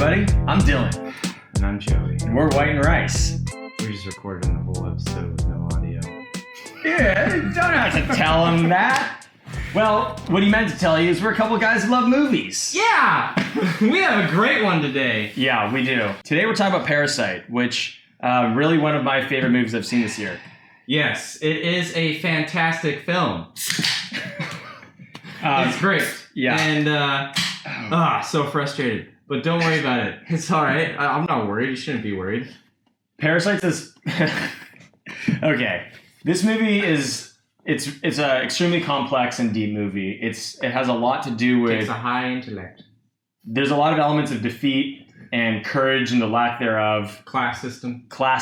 everybody. I'm Dylan. And I'm Joey. And we're White and Rice. We just recorded a whole episode with no audio. Yeah, you don't have to tell him that. Well, what he meant to tell you is we're a couple of guys who love movies. Yeah! We have a great one today. Yeah, we do. Today we're talking about Parasite, which really one of my favorite movies I've seen this year. Yes, it is a fantastic film. It's great. Yeah. And, so frustrated. But don't worry about it. It's all right. I'm not worried. You shouldn't be worried. Parasite is... Okay. This movie is... It's an extremely complex and deep movie. It has a lot to do with... It's a high intellect. There's a lot of elements of defeat and courage and the lack thereof. Class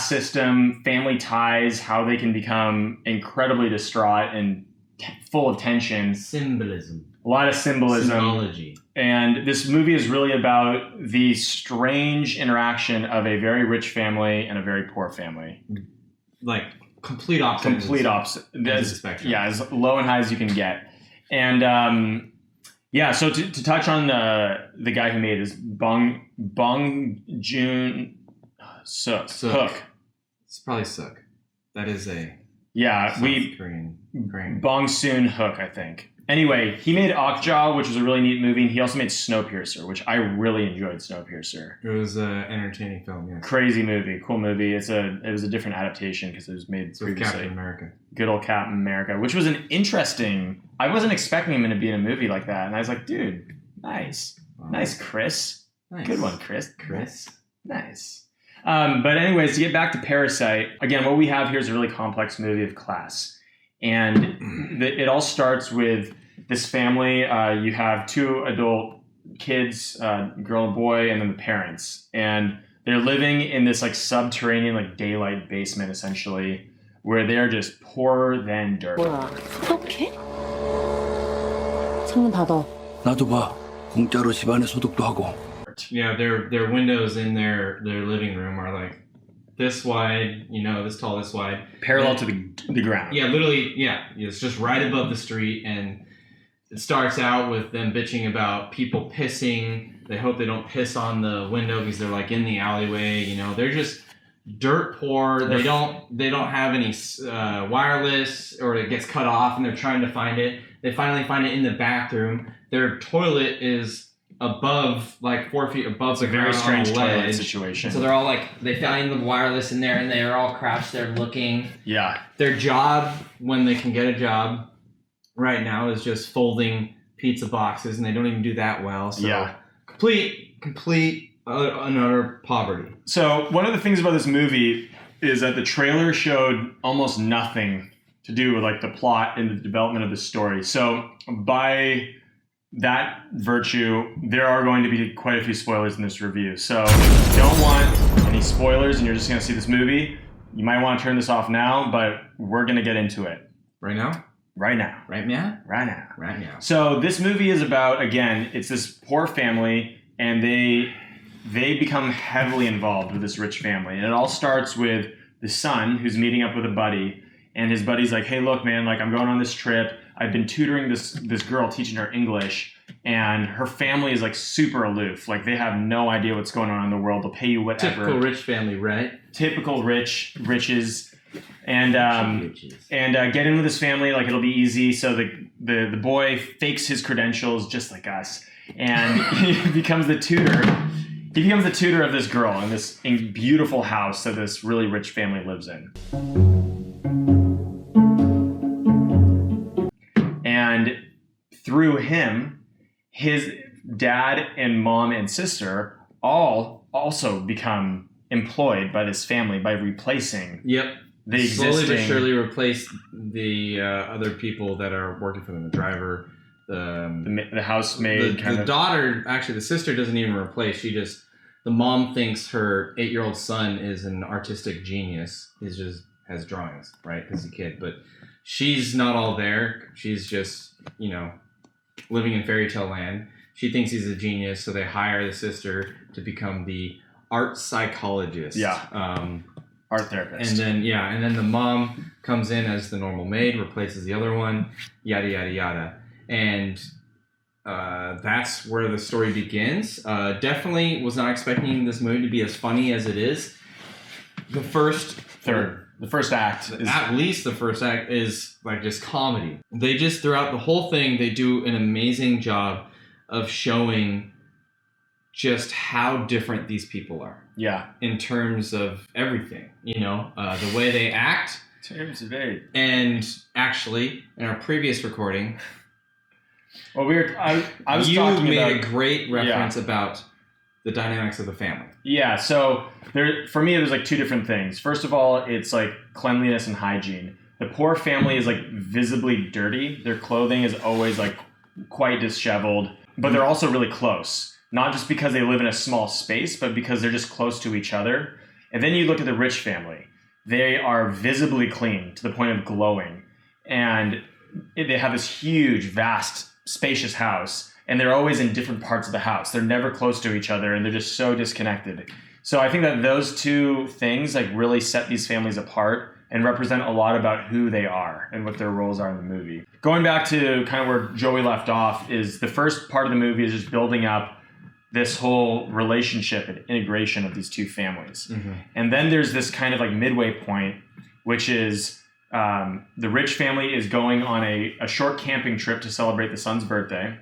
system, family ties, how they can become incredibly distraught and full of tension. Symbolism. A lot of symbolism. Symbology. And this movie is really about the strange interaction of a very rich family and a very poor family. Like, complete opposite. Complete opposite. Spectrum. Yeah, as low and high as you can get. And so to touch on the guy who made this, Bong Joon-ho. It's probably Sook. That is a Korean. Bong Joon-ho, I think. Anyway, he made Okja, which was a really neat movie, and he also made Snowpiercer, which I really enjoyed. Snowpiercer. It was an entertaining film, yeah. Crazy movie, cool movie. It was a different adaptation because it was made previously. Captain America. Good old Captain America, which was an interesting... I wasn't expecting him to be in a movie like that, and I was like, dude, nice. Wow. Nice, Chris. Nice. Good one, Chris. Nice. But anyways, to get back to Parasite, again, what we have here is a really complex movie of class. And it all starts with this family. You have two adult kids, girl and boy, and then the parents. And they're living in this like subterranean, like daylight basement, essentially, where they're just poorer than dirt. 뭐야, 소독해? 창문 닫아. 나도 봐. 공짜로 집안에 소독도 하고. Yeah, their windows in their living room are like this wide, this tall, this wide. Parallel to the ground. Yeah, literally, it's just right above the street, and it starts out with them bitching about people pissing. They hope they don't piss on the window because they're like in the alleyway, they're just dirt poor. They don't have any wireless, or it gets cut off and they're trying to find it. They finally find it in the bathroom. Their toilet is above, like 4 feet above the ground. It's a very strange toilet toilet situation. So they're all like, they find the wireless in there and they're all crouched there looking. Yeah. Their job, when they can get a job right now, is just folding pizza boxes, and they don't even do that well. So yeah. Complete utter poverty. So one of the things about this movie is that the trailer showed almost nothing to do with like the plot and the development of the story. So by that virtue, there are going to be quite a few spoilers in this review. So if you don't want any spoilers and you're just going to see this movie, you might want to turn this off now, but we're going to get into it. Right now? Right now. Right now? Right now. Right now. So this movie is about, again, it's this poor family, and they become heavily involved with this rich family. And it all starts with the son who's meeting up with a buddy, and his buddy's like, hey, look, man, like I'm going on this trip. I've been tutoring this girl, teaching her English, and her family is like super aloof. Like they have no idea what's going on in the world. They'll pay you whatever. Typical rich family, right? Typical riches. And get in with his family, like it'll be easy. So the boy fakes his credentials just like us, and he becomes the tutor. He becomes the tutor of this girl in this beautiful house that this really rich family lives in. And through him, his dad and mom and sister all also become employed by this family by replacing. Yep. The slowly but surely replace the other people that are working for them. The driver, the housemaid. The daughter, actually, the sister doesn't even replace. The mom thinks her 8-year-old son is an artistic genius. He just has drawings, right? As a kid, but she's not all there. She's just, living in fairy tale land. She thinks he's a genius, so they hire the sister to become the art psychologist. Yeah. Art therapist. And then the mom comes in as the normal maid, replaces the other one, yada, yada, yada. And that's where the story begins. Definitely was not expecting this movie to be as funny as it is. The first act is, at least the first act is like just comedy. They just throughout the whole thing they do an amazing job of showing just how different these people are. Yeah. In terms of everything, the way they act. In terms of it. And actually, in our previous recording, well, I was you talking made about a great reference about the dynamics of the family. Yeah, so for me, there's like two different things. First of all, it's like cleanliness and hygiene. The poor family is like visibly dirty. Their clothing is always like quite disheveled, but they're also really close. Not just because they live in a small space, but because they're just close to each other. And then you look at the rich family. They are visibly clean to the point of glowing. And they have this huge, vast, spacious house. And they're always in different parts of the house. They're never close to each other, and they're just so disconnected. So I think that those two things like really set these families apart and represent a lot about who they are and what their roles are in the movie. Going back to kind of where Joey left off is the first part of the movie is just building up this whole relationship and integration of these two families. Mm-hmm. And then there's this kind of like midway point, which is the rich family is going on a short camping trip to celebrate the son's birthday.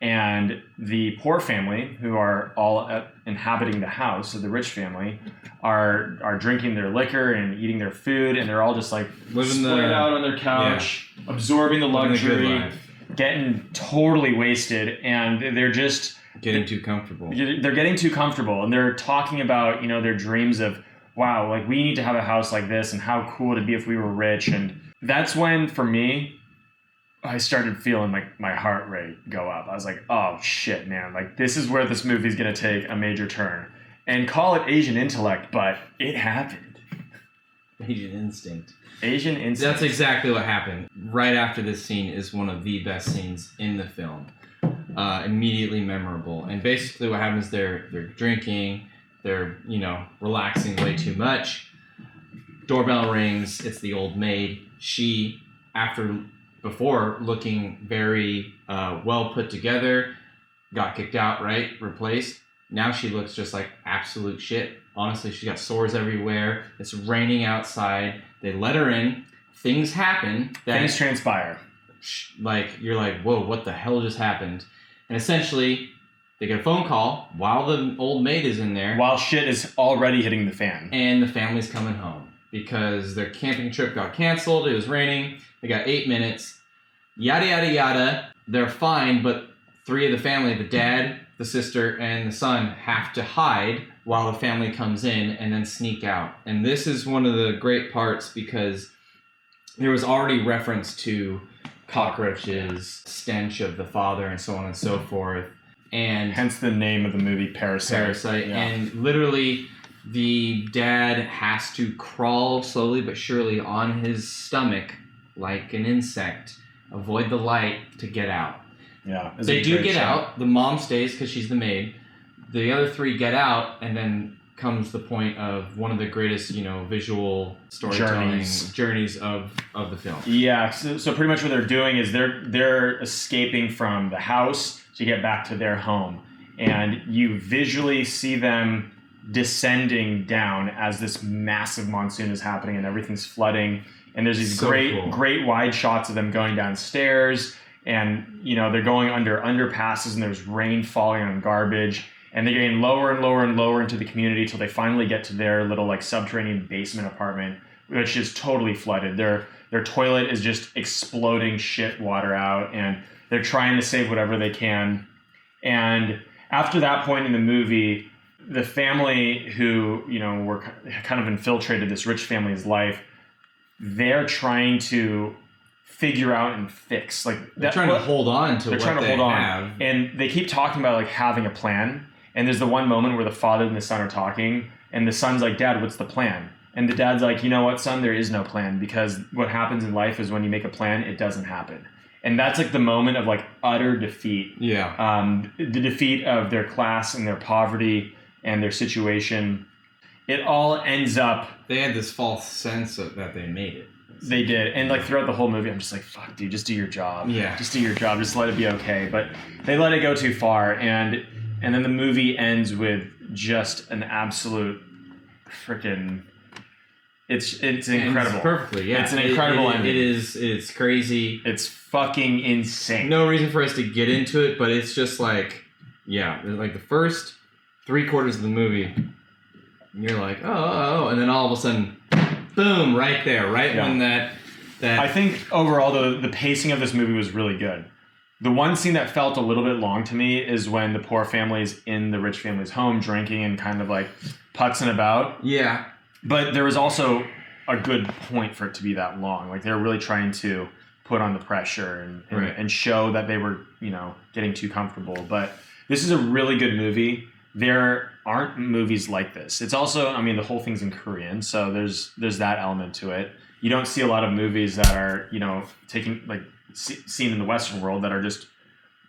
And the poor family, who are all inhabiting the house of the rich family, are drinking their liquor and eating their food, and they're all just like splayed out on their couch, absorbing the luxury, getting totally wasted, and they're just getting too comfortable. They're getting too comfortable, and they're talking about their dreams of, wow, like we need to have a house like this, and how cool it'd be if we were rich. And that's when, for me, I started feeling like my heart rate go up. I was like, oh shit, man, like this is where this movie's gonna take a major turn. And call it Asian intellect, but it happened. Asian instinct. Asian instinct. That's exactly what happened. Right after this scene is one of the best scenes in the film. Immediately memorable. And basically what happens, they're drinking, they're, relaxing way too much. Doorbell rings, it's the old maid. She, before looking very well put together, got kicked out, right? Replaced. Now she looks just like absolute shit. Honestly, she got sores everywhere. It's raining outside. They let her in. Things happen. Things transpire. Like, you're like, whoa, what the hell just happened? And essentially, they get a phone call while the old maid is in there. While shit is already hitting the fan. And the family's coming home because their camping trip got canceled. It was raining. They got 8 minutes. Yada, yada, yada. They're fine, but 3 of the family, the dad, the sister, and the son, have to hide while the family comes in and then sneak out. And this is one of the great parts because there was already reference to cockroaches, stench of the father, and so on and so forth. And hence the name of the movie, Parasite. Yeah. And literally, the dad has to crawl slowly but surely on his stomach like an insect, avoid the light to get out. Yeah, they do get out. The mom stays because she's the maid. The other 3 get out, and then comes the point of one of the greatest, visual storytelling journeys of the film. Yeah, so pretty much what they're doing is they're escaping from the house to get back to their home, and you visually see them descending down as this massive monsoon is happening and everything's flooding, and there's these great wide shots of them going downstairs, and they're going under underpasses, and there's rain falling on garbage. And they're getting lower and lower and lower into the community till they finally get to their little like subterranean basement apartment, which is totally flooded. Their toilet is just exploding shit water out, and they're trying to save whatever they can. And after that point in the movie, the family who were kind of infiltrated this rich family's life, they're trying to figure out and fix. Like they're trying to hold on to what they have, and they keep talking about like having a plan. And there's the one moment where the father and the son are talking, and the son's like, "Dad, what's the plan?" And the dad's like, "You know what, son? There is no plan, because what happens in life is when you make a plan, it doesn't happen." And that's like the moment of like utter defeat. Yeah. The defeat of their class and their poverty and their situation. It all ends up. They had this false sense that they made it. They did. And like throughout the whole movie, I'm just like, fuck, dude, just do your job. Yeah. Just do your job. Just let it be okay. But they let it go too far. And then the movie ends with just an absolute freaking... It's incredible. Perfectly, yeah. It's an incredible ending. It's crazy. It's fucking insane. No reason for us to get into it, but it's just like, yeah, like the first 3/4 of the movie, you're like, oh, and then all of a sudden, boom, right there, when that. I think overall the pacing of this movie was really good. The one scene that felt a little bit long to me is when the poor family is in the rich family's home drinking and kind of like putzing about. Yeah. But there was also a good point for it to be that long. Like they were really trying to put on the pressure and show that they were, getting too comfortable. But this is a really good movie. There aren't movies like this. It's also, the whole thing's in Korean, so there's that element to it. You don't see a lot of movies that are, taking like seen in the Western world that are just,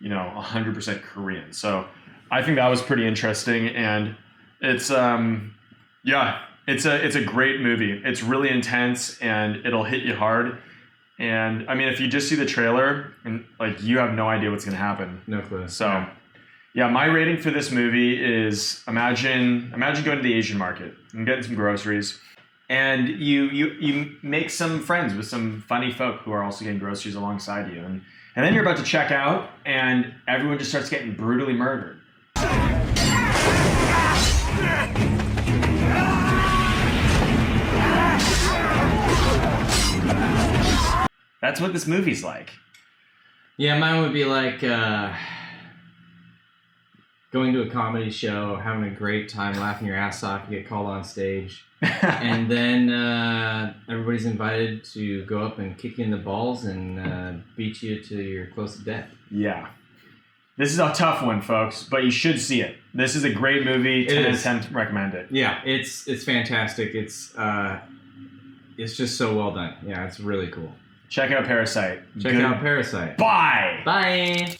100% Korean. So I think that was pretty interesting, and it's It's a great movie. It's really intense and it'll hit you hard. And if you just see the trailer and like you have no idea what's gonna happen. No clue. So yeah, my rating for this movie is imagine going to the Asian market and getting some groceries, and you make some friends with some funny folk who are also getting groceries alongside you, and then you're about to check out and everyone just starts getting brutally murdered. That's what this movie's like. Yeah, mine would be like going to a comedy show, having a great time, laughing your ass off, you get called on stage, and then everybody's invited to go up and kick you in the balls and beat you to your close to death. Yeah. This is a tough one, folks, but you should see it. This is a great movie. 10 out of 10 recommend it. Yeah, it's fantastic. It's just so well done. Yeah, it's really cool. Check out Parasite. Check out Parasite. Bye! Bye!